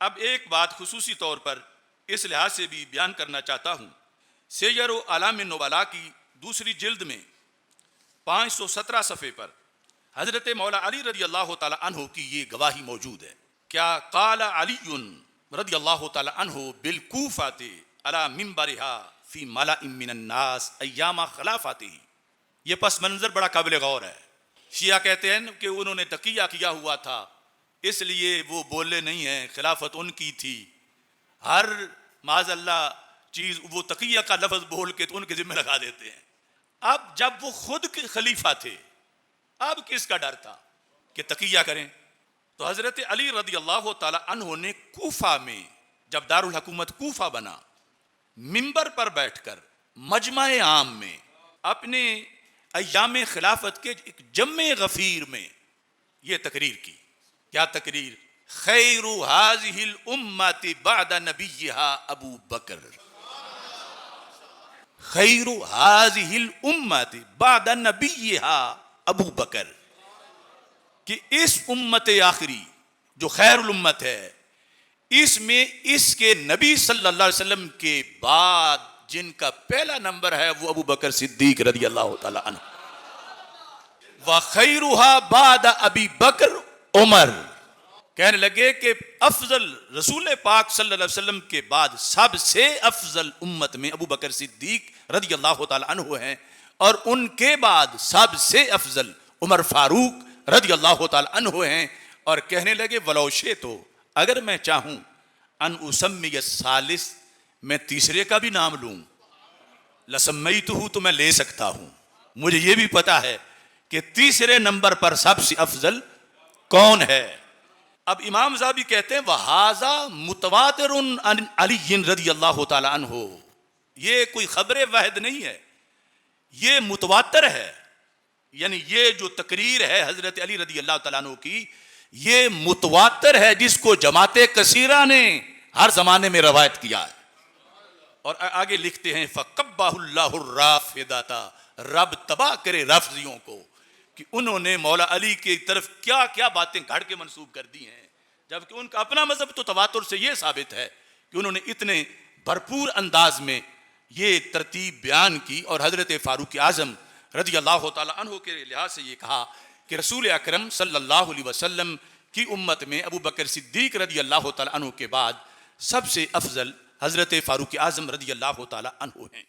اب ایک بات خصوصی طور پر اس لحاظ سے بھی بیان کرنا چاہتا ہوں، سیر و اعلام نبلاء کی دوسری جلد میں 517 صفحے پر حضرت مولا علی رضی اللہ تعالی عنہ کی یہ گواہی موجود ہے. کیا قال علی رضی اللہ تعالی عنہ بالکوفۃ علی منبرها فی ملأ من الناس ایام خلافته. یہ پس منظر بڑا قابل غور ہے. شیعہ کہتے ہیں کہ انہوں نے تقیہ کیا ہوا تھا اس لیے وہ بولے نہیں ہیں، خلافت ان کی تھی. ہر معاذ اللہ چیز وہ تقیہ کا لفظ بول کے تو ان کے ذمہ لگا دیتے ہیں. اب جب وہ خود کے خلیفہ تھے اب کس کا ڈر تھا کہ تقیہ کریں؟ تو حضرت علی رضی اللہ تعالی عنہ نے کوفہ میں جب دارالحکومت کوفہ بنا، منبر پر بیٹھ کر مجمع عام میں اپنے ایام خلافت کے ایک جمع غفیر میں یہ تقریر کی. کیا تقریر؟ خیر هذه الامت بعد نبیها ابو بکر. خیر هذه الامت بعد نبیها ابو بکر، کہ اس امت آخری جو خیر الامت ہے اس میں اس کے نبی صلی اللہ علیہ وسلم کے بعد جن کا پہلا نمبر ہے وہ ابو بکر صدیق رضی اللہ تعالی عنہ. وَخَيْرُهَا بَعْدَ ابی بکر عمر. کہنے لگے کہ افضل رسول پاک صلی اللہ علیہ وسلم کے بعد سب سے افضل امت میں ابو بکر صدیق رضی اللہ تعالی عنہ ہیں، اور ان کے بعد سب سے افضل عمر فاروق رضی اللہ تعالی عنہ ہیں. اور کہنے لگے وَلَوْ شِئْتُ، اگر میں چاہوں ان اسمی الثالث، میں تیسرے کا بھی نام لوں، لسمیتہ، تو میں لے سکتا ہوں. مجھے یہ بھی پتا ہے کہ تیسرے نمبر پر سب سے افضل کون ہے. اب امام زاوی کہتے ہیں وَهَذَا مُتَوَاتِرٌ عَنْ عَلِيٍّ رضی اللہ تعالی عنہ. یہ کوئی خبر واحد نہیں ہے، یہ متواتر ہے. یعنی یہ جو تقریر ہے حضرت علی رضی اللہ تعالیٰ عنہ کی، یہ متواتر ہے جس کو جماعت کثیرہ نے ہر زمانے میں روایت کیا ہے. اور آگے لکھتے ہیں فَقَبَّهُ اللَّهُ الرَّافِضَةَ، رب تباہ کرے رافضیوں کو کہ انہوں نے مولا علی کی طرف کیا کیا باتیں گھڑ کے منسوب کر دی ہیں، جبکہ ان کا اپنا مذہب تو تواتر سے یہ ثابت ہے کہ انہوں نے اتنے بھرپور انداز میں یہ ترتیب بیان کی. اور حضرت فاروق اعظم رضی اللہ تعالی عنہ کے لحاظ سے یہ کہا کہ رسول اکرم صلی اللہ علیہ وسلم کی امت میں ابو بکر صدیق رضی اللہ تعالی عنہ کے بعد سب سے افضل حضرت فاروق اعظم رضی اللہ تعالی عنہ ہیں.